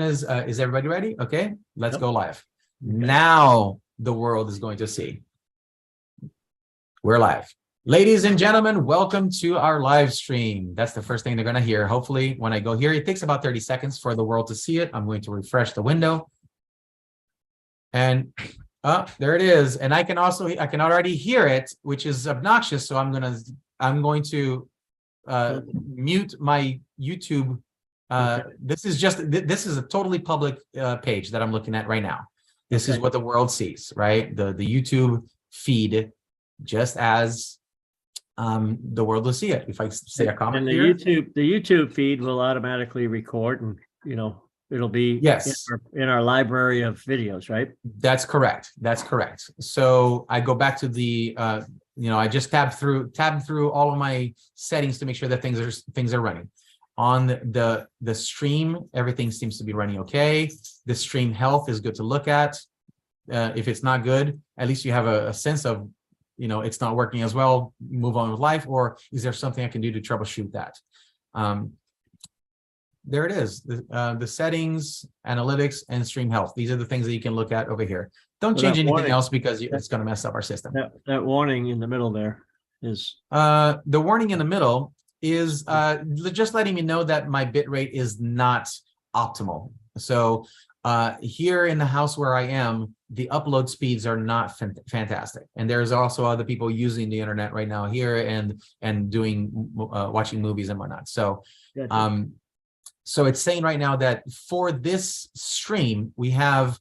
Is everybody ready? Okay, let's Yep. go live. Now the world is going to see. We're live. Ladies and gentlemen, welcome to our live stream. That's the first thing they're going to hear. Hopefully, when I go here, it takes about 30 seconds for the world to see it. I'm going to refresh the window. And there it is. And I can already hear it, which is obnoxious. So I'm going to mute my YouTube. This is a totally public page that I'm looking at right now. This is what the world sees, right? The YouTube feed, just as the world will see it. If I say a comment and the here, YouTube feed will automatically record, and it'll be in our library of videos, right? That's correct. That's correct. So I go back to the I just tabbed through all of my settings to make sure that things are running. On the stream, everything seems to be running okay. The stream health is good to look at. If it's not good, at least you have a sense of, it's not working as well, move on with life, or is there something I can do to troubleshoot that? There it is, the settings, analytics, and stream health. These are the things that you can look at over here. Don't change anything else because it's going to mess up our system. That warning in the middle there is... the warning in the middle is just letting me know that my bit rate is not optimal. So here in the house where I am, the upload speeds are not fantastic. And there's also other people using the internet right now here and doing watching movies and whatnot. So so it's saying right now that for this stream, we have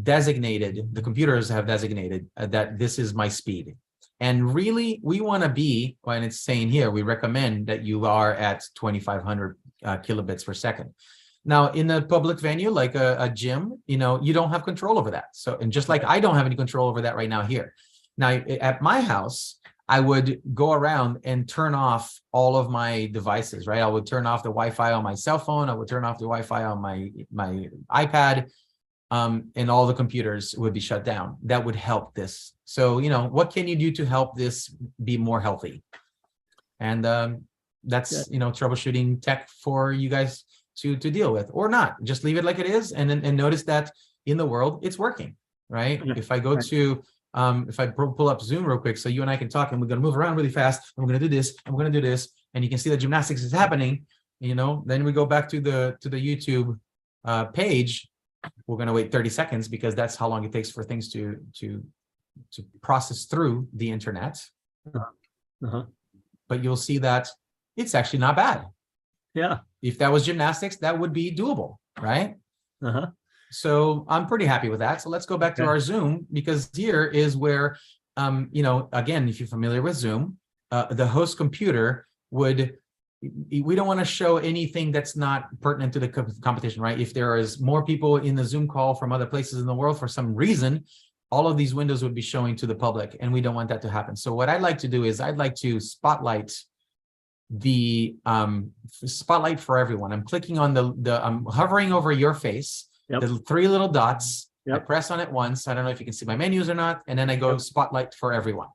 designated, the computers have designated that this is my speed. And really, we want to be, and it's saying here, we recommend that you are at 2,500 kilobits per second. Now, in a public venue like a gym, you don't have control over that. So, and just like I don't have any control over that right now here. Now, at my house, I would go around and turn off all of my devices, right? I would turn off the Wi-Fi on my cell phone. I would turn off the Wi-Fi on my iPad, and all the computers would be shut down. That would help this. So, what can you do to help this be more healthy? And that's, troubleshooting tech for you guys to deal with, or not. Just leave it like it is, and notice that in the world, it's working, right? If I go to... if I pull up Zoom real quick so you and I can talk, and we're going to move around really fast, and we're going to do this, and we're going to do this, and you can see that gymnastics is happening, then we go back to the YouTube page. We're going to wait 30 seconds because that's how long it takes for things to process through the internet. But you'll see that it's actually not bad. Yeah. If that was gymnastics, that would be doable, right? So I'm pretty happy with that. So let's go back to our Zoom, because here is where, again, if you're familiar with Zoom, the host computer we don't want to show anything that's not pertinent to the competition, right? If there is more people in the Zoom call from other places in the world, for some reason, all of these windows would be showing to the public, and we don't want that to happen. So what I'd like to do is I'd like to spotlight the spotlight for everyone. I'm clicking on I'm hovering over your face. The three little dots, I press on it once. I don't know if you can see my menus or not. And then I go spotlight for everyone.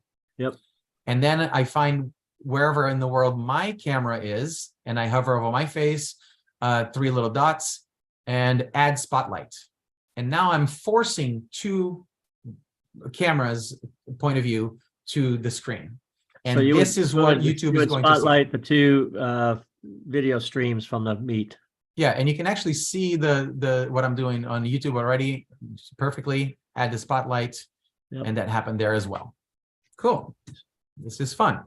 And then I find wherever in the world my camera is, and I hover over my face, three little dots, and add spotlight. And now I'm forcing two cameras point of view to the screen. And so this is what YouTube is going to spotlight the two video streams from the meet. Yeah, and you can actually see what I'm doing on YouTube already perfectly. Add the spotlight, and that happened there as well. Cool. This is fun.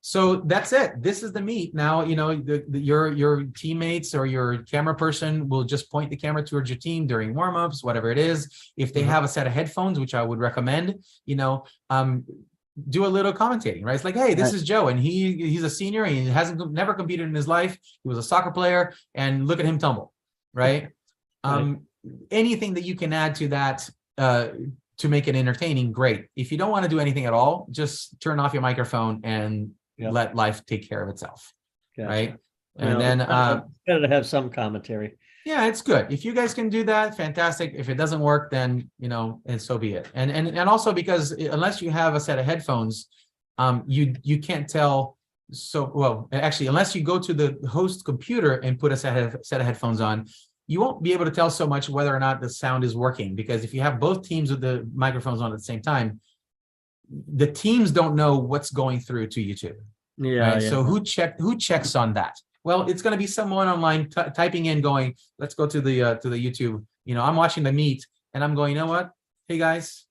So that's it. This is the meet. Now, your teammates or your camera person will just point the camera towards your team during warm-ups, whatever it is. If they have a set of headphones, which I would recommend, do a little commentating, right? It's like, hey, this is Joe, and he's a senior, and he never competed in his life. He was a soccer player, and look at him tumble, right? Anything that you can add to that to make it entertaining, great. If you don't want to do anything at all, just turn off your microphone and let life take care of itself, right? And then better to have some commentary. Yeah, it's good. If you guys can do that, fantastic. If it doesn't work, then, and so be it. And also because unless you have a set of headphones, you can't tell. So, well, actually, unless you go to the host computer and put a set of headphones on, you won't be able to tell so much whether or not the sound is working, because if you have both teams with the microphones on at the same time, the teams don't know what's going through to YouTube. Yeah, right? yeah. So who checks on that? Well, it's going to be someone online typing in, going, let's go to the YouTube. I'm watching the meet and I'm going, you know what? Hey guys,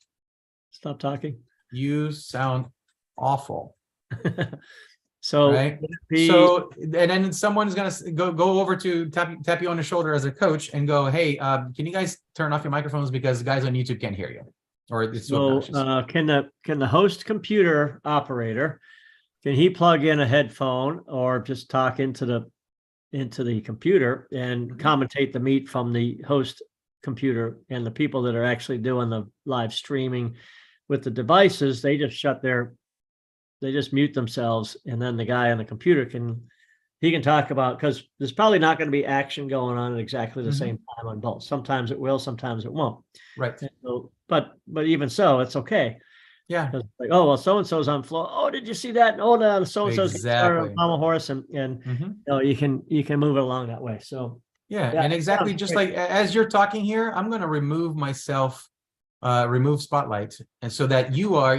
stop talking. You sound awful. So, right. So, and then someone's going to go over to tap you on the shoulder as a coach and go, hey, can you guys turn off your microphones because the guys on YouTube can't hear you? Or it's so can the host computer operator, can he plug in a headphone or just talk into the computer and commentate the meet from the host computer, and the people that are actually doing the live streaming with the devices, they just mute themselves, and then the guy on the computer can talk about, because there's probably not going to be action going on at exactly the same time on both. Sometimes it will, sometimes it won't. Right. So, but even so, it's okay. Yeah. Like, oh, well, so-and-so's on floor. Oh, did you see that? Oh, no, so-and-so's exactly. on a horse, and you can move it along that way. So yeah. And exactly just great. Like as you're talking here, I'm going to remove myself, remove spotlight, and so that you are,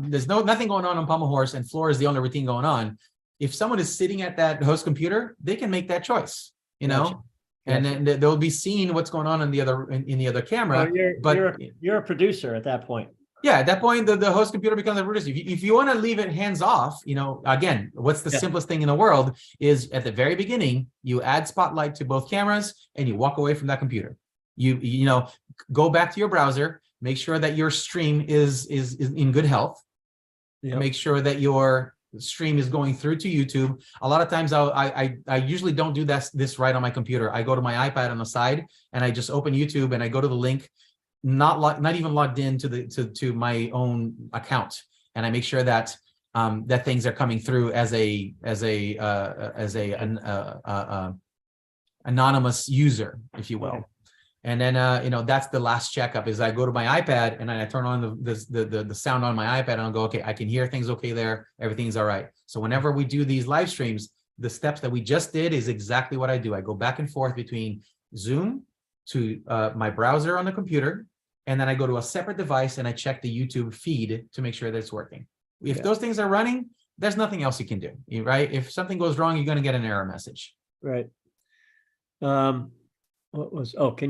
there's nothing going on Pommel Horse, and floor is the only routine going on. If someone is sitting at that host computer, they can make that choice, Gotcha. And then they'll be seeing what's going on in the other camera. Well, you're a producer at that point. Yeah, at that point, the host computer becomes a producer. If you want to leave it hands off, again, what's the simplest thing in the world is at the very beginning, you add spotlight to both cameras and you walk away from that computer. You go back to your browser, make sure that your stream is in good health. Yep. Make sure that your stream is going through to YouTube. A lot of times I usually don't do this right on my computer. I go to my iPad on the side and I just open YouTube and I go to the link, not even logged in to my own account, and I make sure that that things are coming through as a anonymous user, if you will. And then that's the last checkup, is I go to my iPad and I turn on the sound on my iPad and I'll go, okay, I can hear things okay there, everything's all right. So whenever we do these live streams, the steps that we just did is exactly what I do. I go back and forth between Zoom to my browser on the computer, and then I go to a separate device and I check the YouTube feed to make sure that it's working. If those things are running, there's nothing else you can do, right? If something goes wrong, you're going to get an error message. Right. Can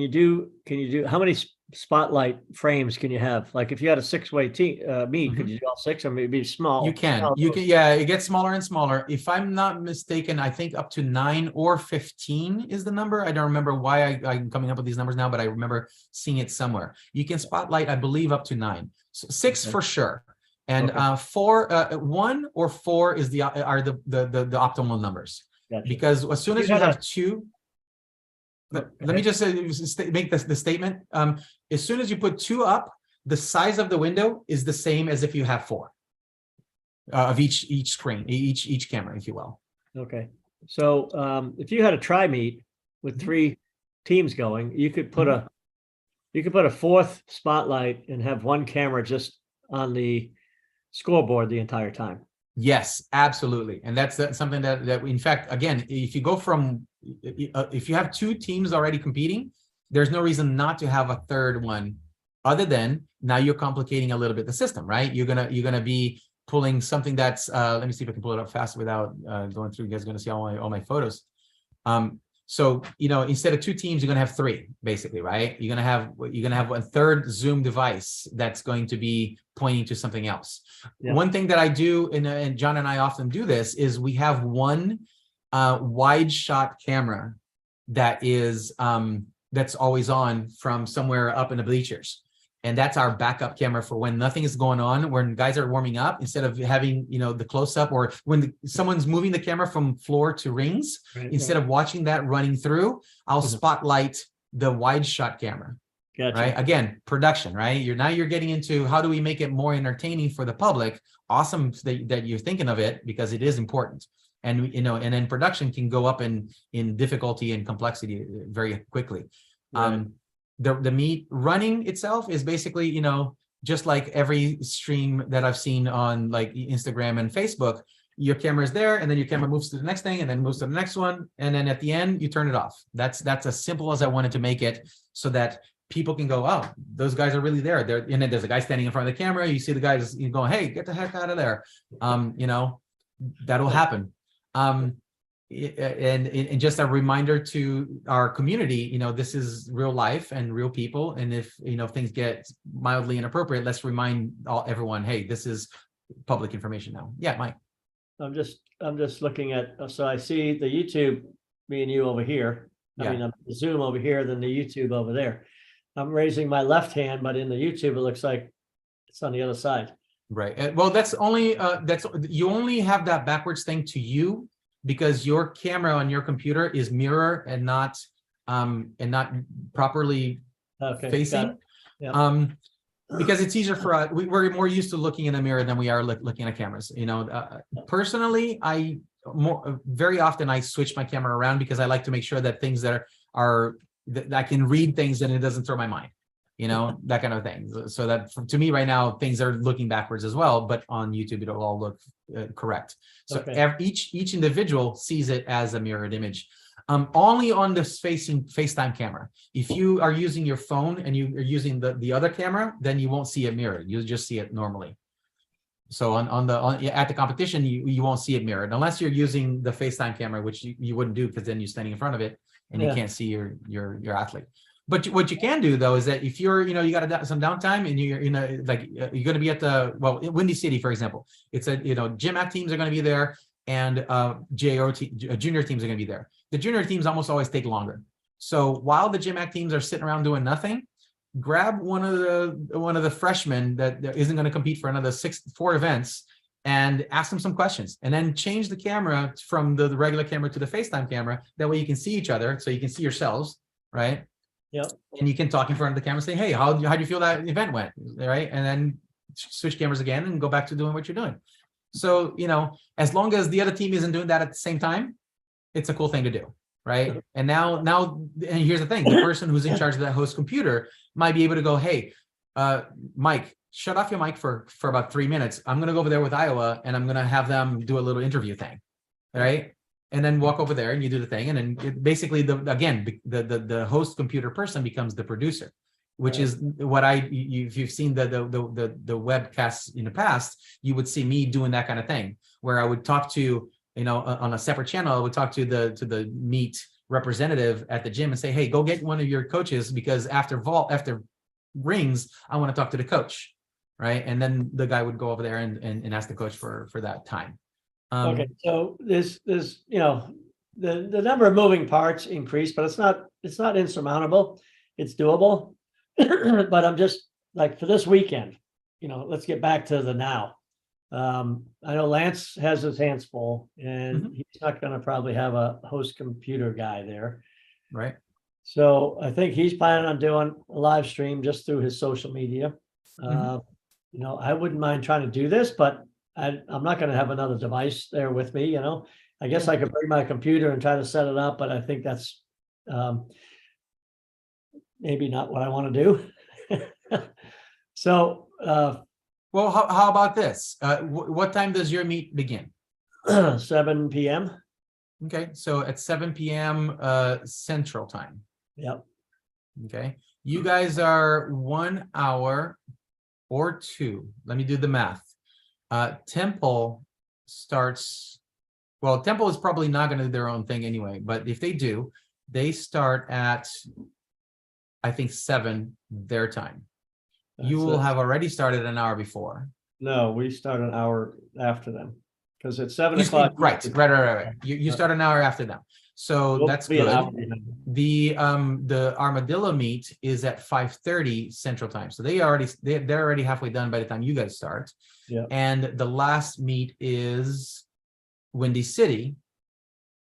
you do how many spotlight frames can you have? Like if you had a 6-way meet, could you do all 6, or maybe small? You can. Yeah, it gets smaller and smaller. If I'm not mistaken, I think up to 9 or 15 is the number. I don't remember why I'm coming up with these numbers now, but I remember seeing it somewhere. You can spotlight, I believe, up to 9. So 6 for sure. And 1 or 4 is the optimal numbers. Gotcha. Because as soon as you have 2. Let me just make the statement. As soon as you put 2 up, the size of the window is the same as if you have 4 of each screen, each camera, if you will. Okay. So if you had a tri-meet with 3 teams going, you could put a 4th spotlight and have 1 camera just on the scoreboard the entire time. Yes, absolutely. And that's something that in fact, again, if you go from, if you have 2 teams already competing, there's no reason not to have a 3rd one, other than now you're complicating a little bit the system, right? You're gonna be pulling something that's let me see if I can pull it up fast without going through. You guys are gonna see all my photos. So instead of 2 teams, you're gonna have 3, basically, right? You're gonna have a 3rd Zoom device that's going to be pointing to something else. Yeah. One thing that I do, and John and I often do this, is we have one wide shot camera that is that's always on from somewhere up in the bleachers. And that's our backup camera for when nothing is going on, when guys are warming up, instead of having, the close up, or when someone's moving the camera from floor to rings, instead of watching that running through, I'll spotlight the wide shot camera. Gotcha. Right. Again, production, right? You're getting into how do we make it more entertaining for the public. Awesome that you're thinking of it, because it is important. And, and then production can go up in difficulty and complexity very quickly. Right. The meet running itself is basically, just like every stream that I've seen on like Instagram and Facebook, your camera is there, and then your camera moves to the next thing, and then moves to the next one, and then at the end you turn it off. That's as simple as I wanted to make it, so that people can go, oh, those guys are really there. And then there's a guy standing in front of the camera. You see the guys, you go, hey, get the heck out of there. You know, that'll happen. And just a reminder to our community, you know, this is real life and real people. And if, you know, things get mildly inappropriate, let's remind everyone, hey, this is public information now. Yeah, Mike. I'm just looking at, so I see the YouTube, me and you over here. I Yeah. mean, I'm the Zoom over here, then the YouTube over there. I'm raising my left hand, but in the YouTube, it looks like it's on the other side. Right. Well, that's only, you only have that backwards thing to you, because your camera on your computer is mirror and not properly facing. Yeah. Because it's easier for us. We're more used to looking in the mirror than we are looking at cameras. You know, personally, very often I switch my camera around, because I like to make sure that things that I can read things and it doesn't throw my mind. You know, that kind of thing. So that to me right now, things are looking backwards as well, but on YouTube, it'll all look correct. So each individual sees it as a mirrored image. Only on this FaceTime camera. If you are using your phone and you are using the other camera, then you won't see it mirrored. You'll just see it normally. So at the competition, you won't see it mirrored unless you're using the FaceTime camera, which you wouldn't do, because then you're standing in front of it and you can't see your athlete. But what you can do though is that if you're, you know, you got some downtime and you're, you know, like you're going to be at Windy City, for example, it's GymACT teams are going to be there, and junior teams are going to be there. The junior teams almost always take longer. So while the GymACT teams are sitting around doing nothing, grab one of the freshmen that isn't going to compete for another 4 events, and ask them some questions, and then change the camera from the regular camera to the FaceTime camera. That way you can see each other, so you can see yourselves, right? Yep. And you can talk in front of the camera and say, hey, how do you feel that event went, right? And then switch cameras again and go back to doing what you're doing. So, you know, as long as the other team isn't doing that at the same time, it's a cool thing to do, right? And now, and here's the thing, the person who's in charge of that host computer might be able to go, hey, Mike, shut off your mic for about 3 minutes. I'm going to go over there with Iowa, and I'm going to have them do a little interview thing, right? And then walk over there and you do the thing. And then basically the host computer person becomes the producer, which is what if you've seen the webcasts in the past, you would see me doing that kind of thing, where I would talk to, you know, on a separate channel, I would talk to the meet representative at the gym and say, hey, go get one of your coaches, because after rings, I want to talk to the coach, right? And then the guy would go over there and ask the coach for that time. Okay, so there's you know, the number of moving parts increased, but it's not insurmountable. It's doable. But I'm just like, for this weekend, you know, let's get back to the now. I know Lance has his hands full, and he's not going to probably have a host computer guy there, right? So I think he's planning on doing a live stream just through his social media. You know, I wouldn't mind trying to do this, but I'm not going to have another device there with me. You know, I guess I could bring my computer and try to set it up, but I think that's maybe not what I want to do. So, well, how about this? What time does your meet begin? 7 p.m. Okay, so at 7 p.m. Central Time. Yep. Okay, you guys are 1 hour or 2. Let me do the math. Temple starts, well, Temple is probably not going to do their own thing anyway, but if they do, they start at, I think, 7 their time. You will have already started an hour before. No, we start an hour after them, because it's 7 o'clock. Right. You start an hour after them. So that's good. The Armadillo meet is at 5:30 Central Time. So they're already halfway done by the time you guys start. Yeah. And the last meet is Windy City,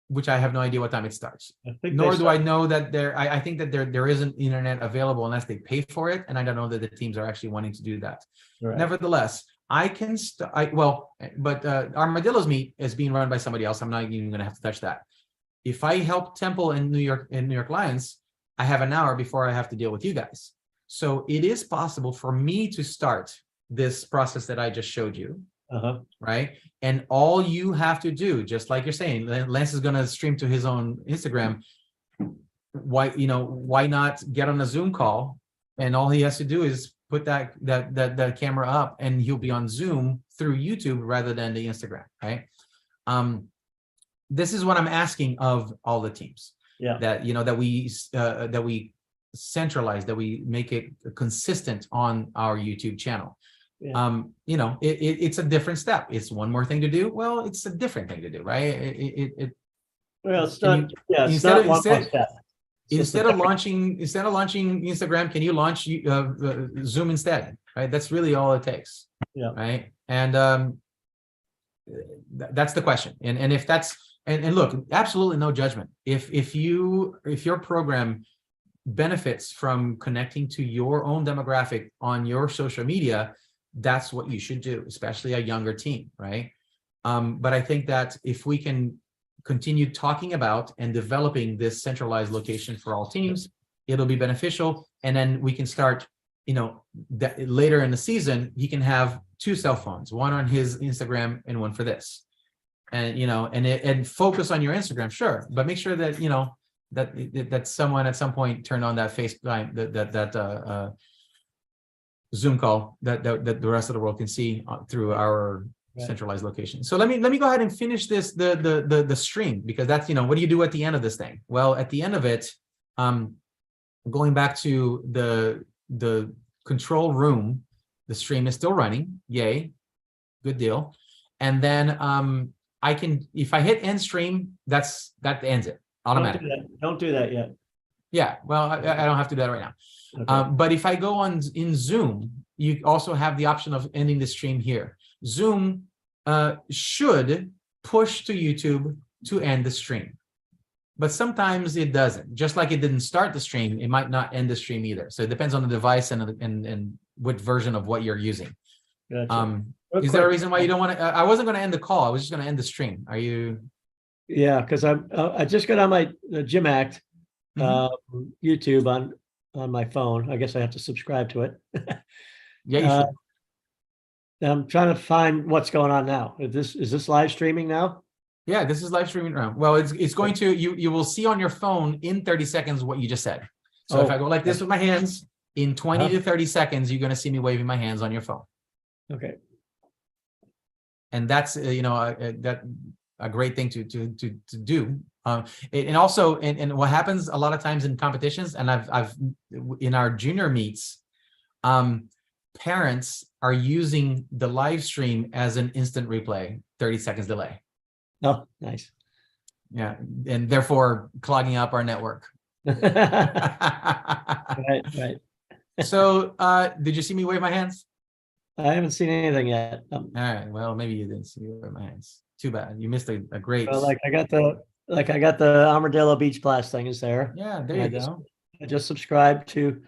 which I have no idea what time it starts. Nor do I know that I think that there isn't internet available unless they pay for it, and I don't know that the teams are actually wanting to do that. Right. Nevertheless, I can but Armadillo's meet is being run by somebody else. I'm not even going to have to touch that. If I help Temple in New York Lions, I have an hour before I have to deal with you guys. So it is possible for me to start this process that I just showed you, right? And all you have to do, just like you're saying, Lance is going to stream to his own Instagram. Why not get on a Zoom call, and all he has to do is put that camera up, and he'll be on Zoom through YouTube rather than the Instagram, right? This is what I'm asking of all the teams. Yeah. That we centralize, that we make it consistent on our YouTube channel. Yeah. It's a different step. It's one more thing to do. Well, it's a different thing to do, right? Well, it's not. It's not one more step. Instead of launching Instagram, can you launch Zoom instead? Right. That's really all it takes. Yeah. Right. And that's the question. And if that's and look, absolutely no judgment. If your program benefits from connecting to your own demographic on your social media, that's what you should do, especially a younger team, right? But I think that if we can continue talking about and developing this centralized location for all teams, it'll be beneficial. And then we can start, that later in the season, he can have 2 cell phones, one on his Instagram and one for this. And, and focus on your Instagram, sure. But make sure that, that someone at some point turned on that FaceTime, that Zoom call that the rest of the world can see through our centralized location. So let me go ahead and finish this the stream, because that's what do you do at the end of this thing? Well, at the end of it, going back to the control room, the stream is still running. Yay, good deal. And then I can, if I hit end stream, that ends it automatically. Don't do that yet. Yeah, well, I don't have to do that right now. Okay. But if I go in Zoom, you also have the option of ending the stream here. Zoom should push to YouTube to end the stream, but sometimes it doesn't. Just like it didn't start the stream, it might not end the stream either. So it depends on the device and what version of what you're using. Gotcha. Is there a reason why you don't want to? I wasn't going to end the call. I was just going to end the stream. Are you? Yeah, because I just got on my GymACT YouTube on my phone. I guess I have to subscribe to it. Yeah, you should. I'm trying to find what's going on now. Is this live streaming now? Yeah, this is live streaming now. Well, it's going to, you will see on your phone in 30 seconds what you just said. So if I go like this with my hands, in 20 to 30 seconds, you're going to see me waving my hands on your phone. Okay. And that's a great thing to do. And also, and what happens a lot of times in competitions, and I've in our junior meets, parents are using the live stream as an instant replay, 30 seconds delay. Oh, nice. Yeah, and therefore clogging up our network. Right. So, did you see me wave my hands? I haven't seen anything yet. All right. Well, maybe you didn't see me wave my hands. Too bad. You missed a great. Well, I got the Armadillo Beach Blast thing is there. Yeah, there you go. I just subscribed to.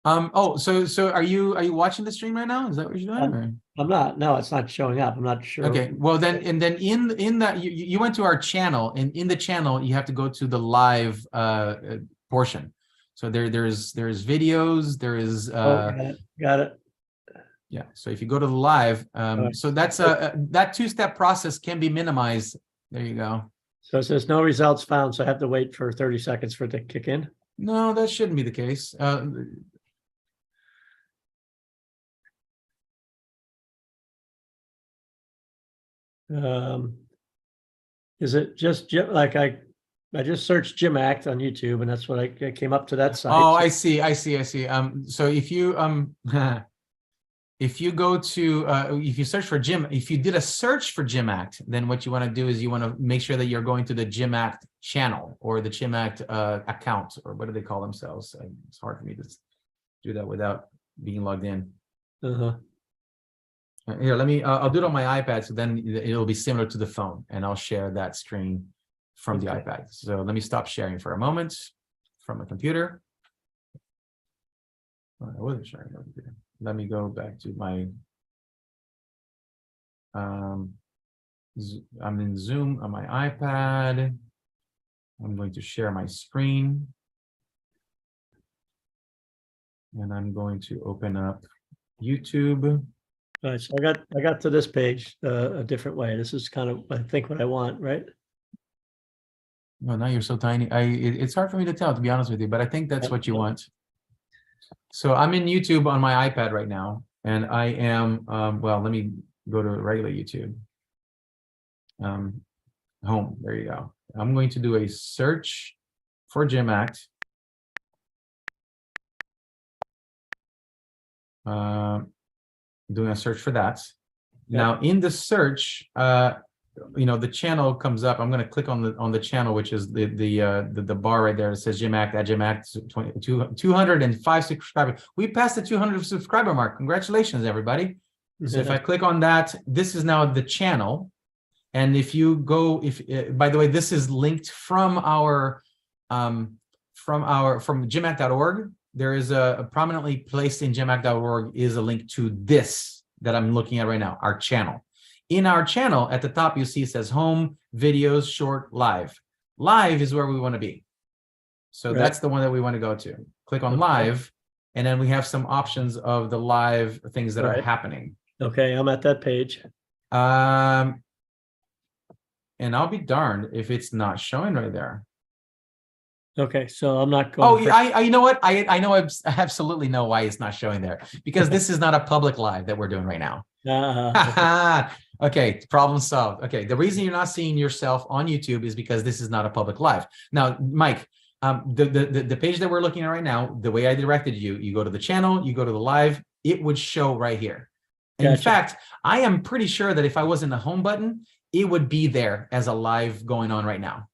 So are you watching the stream right now? Is that what you're doing? I'm not. No, it's not showing up. I'm not sure. Okay. Well, then in that you went to our channel, and in the channel you have to go to the live portion. So there's videos. There is. Got it. Yeah. So if you go to the live, so that's that 2-step process can be minimized. There you go. So it says no results found. So I have to wait for 30 seconds for it to kick in. No, that shouldn't be the case. Is it just like I just searched GymACT on YouTube, and that's what I came up to that site. Oh, I see. So if you if you go to if you search for if you did a search for GymACT, then what you want to do is you want to make sure that you're going to the GymACT channel or the GymACT account, or what do they call themselves? It's hard for me to do that without being logged in. Here, I'll do it on my iPad, so then it'll be similar to the phone, and I'll share that screen from the iPad. So let me stop sharing for a moment from a computer. I wasn't sharing my computer. Let me go back to my, I'm in Zoom on my iPad. I'm going to share my screen. And I'm going to open up YouTube. All right, so I got to this page a different way. This is kind of, I think, what I want, right? Well, now you're so tiny. It's hard for me to tell, to be honest with you, but I think that's what you want. So I'm in YouTube on my iPad right now, and I am, well, let me go to regular YouTube. Home, there you go. I'm going to do a search for GymACT. Doing a search for that. Yep. Now in the search, you know, the channel comes up. I'm going to click on the channel, which is the bar right there. It says GymACT at GymACT 205 subscribers. We passed the 200 subscriber mark. Congratulations, everybody. So if I click on that, this is now the channel. And if you go, by the way, this is linked from our from GymACT.org. There is a prominently placed in GymACT.org is a link to this that I'm looking at right now, our channel. In our channel, at the top, you see it says home, videos, short, live. Live is where we want to be. So that's the one that we want to go to. Click on live, and then we have some options of the live things that are happening. Okay, I'm at that page. And I'll be darned if it's not showing right there. Okay, so I'm not going. Oh, you know what? I know I absolutely know why it's not showing there, because this is not a public live that we're doing right now. Okay, problem solved. Okay, the reason you're not seeing yourself on YouTube is because this is not a public live. Now, Mike, the page that we're looking at right now, the way I directed you, you go to the channel, you go to the live, it would show right here. And in fact, I am pretty sure that if I was in the home button, it would be there as a live going on right now.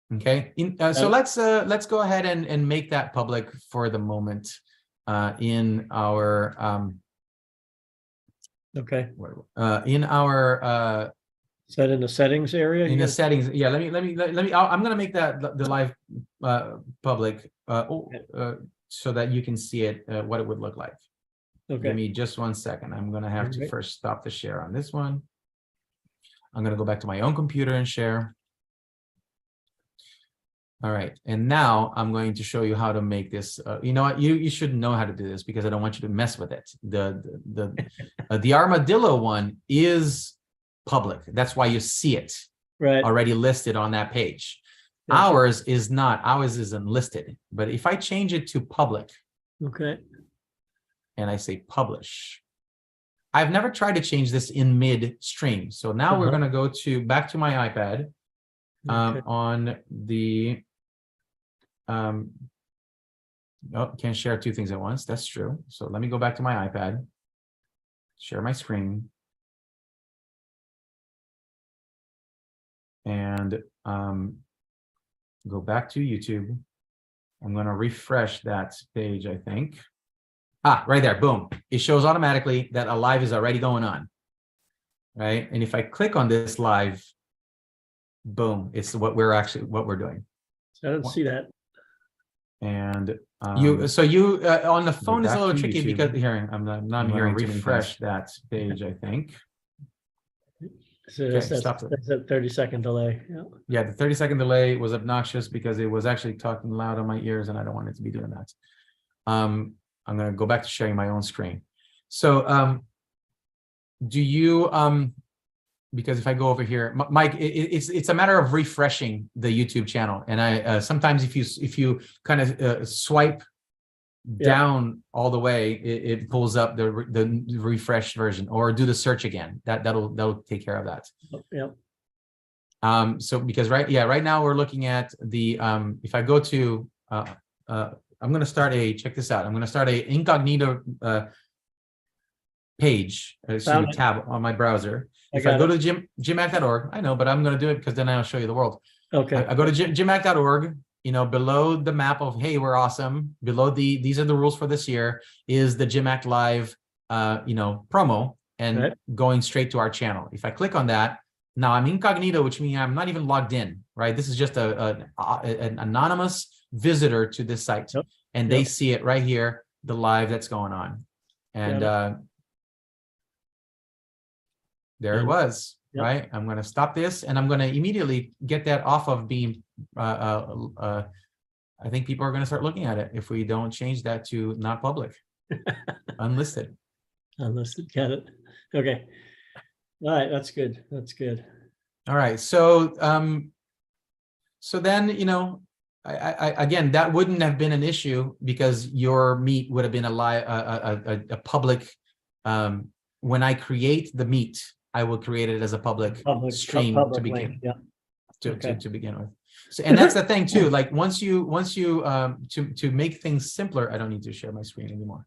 Okay, so let's go ahead and make that public for the moment in our in our is that in the settings area? In the settings, yeah. Let me. I'm gonna make that the live public so that you can see it what it would look like. Okay. Give me just 1 second. I'm gonna have to first stop the share on this one. I'm gonna go back to my own computer and share. All right, and now I'm going to show you how to make this. You know what? You should know how to do this because I don't want you to mess with it. The armadillo one is public. That's why you see it already listed on that page. Ours is not. Ours is unlisted. But if I change it to public, and I say publish, I've never tried to change this in mid-stream. So now we're going to go back to my iPad on the. Oh, can't share two things at once. That's true. So let me go back to my iPad, share my screen, and go back to YouTube. I'm going to refresh that page, I think. Right there. Boom. It shows automatically that a live is already going on. Right. And if I click on this live, boom, it's what we're doing. I don't see that. And on the phone is a little tricky because I'm not hearing. Refresh that page, I think. So that's a 30-second delay. Yeah, the 30-second delay was obnoxious because it was actually talking loud on my ears, and I don't want it to be doing that. I'm going to go back to sharing my own screen. So, do you because if I go over here, Mike, it's a matter of refreshing the YouTube channel, and I sometimes if you kind of swipe down all the way, it pulls up the refreshed version, or do the search again. That'll take care of that. So because right now we're looking at the if I go to I'm going to start check this out. I'm going to start a incognito page, tab on my browser. If I go to GymACT.org, I know, but I'm going to do it because then I'll show you the world. Okay. I go to GymACT.org, you know, below the map of, hey, we're awesome. Below these are the rules for this year is the GymACT Live, you know, promo, and going straight to our channel. If I click on that, now I'm incognito, which means I'm not even logged in, right? This is just an anonymous visitor to this site, and they see it right here, the live that's going on. And there it was, right? I'm going to stop this, and I'm going to immediately get that off of being, I think people are going to start looking at it if we don't change that to not public, unlisted. Unlisted, got it. Okay. All right, that's good. That's good. All right. So then, again, that wouldn't have been an issue because your meet would have been a public. When I create the meet, I will create it as a public stream to Public link, begin yeah. to begin with. So, and that's the thing too. Like once you to make things simpler, I don't need to share my screen anymore.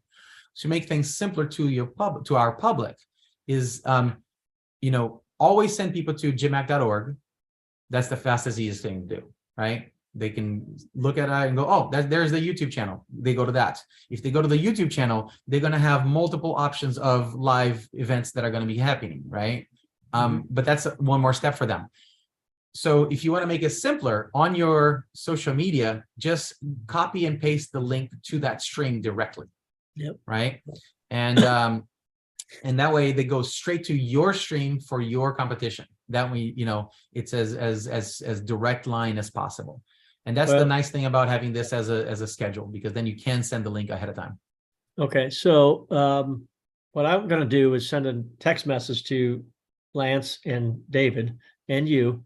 To make things simpler to our public is always send people to gymact.org. That's the fastest, easiest thing to do, right? They can look at it and go, oh, there's the YouTube channel. They go to that. If they go to the YouTube channel, they're going to have multiple options of live events that are going to be happening, right? But that's one more step for them. So if you want to make it simpler on your social media, just copy and paste the link to that stream directly. Yep. Right. And that way they go straight to your stream for your competition. That way, it's as direct line as possible. And that's the nice thing about having this as a schedule, because then you can send the link ahead of time. Okay. So what I'm going to do is send a text message to Lance and David and you,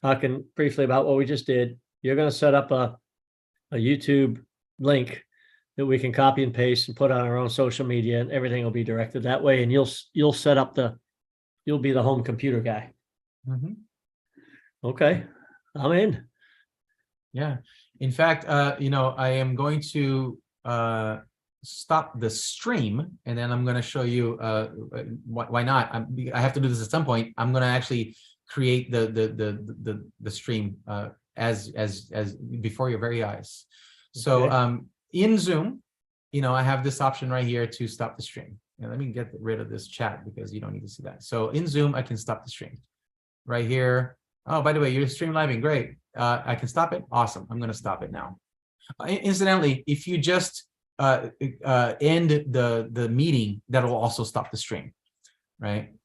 talking briefly about what we just did. You're going to set up a YouTube link that we can copy and paste and put on our own social media, and everything will be directed that way. And you'll set up you'll be the home computer guy. Okay, I'm in. Yeah. In fact, I am going to stop the stream, and then I'm going to show you why not. I have to do this at some point. I'm going to actually create the stream as before your very eyes. So in Zoom, I have this option right here to stop the stream. And let me get rid of this chat because you don't need to see that. So in Zoom, I can stop the stream right here. Oh, by the way, you're stream living. Great. I can stop it. Awesome. I'm going to stop it now. Incidentally, if you just end the meeting, that'll also stop the stream, right?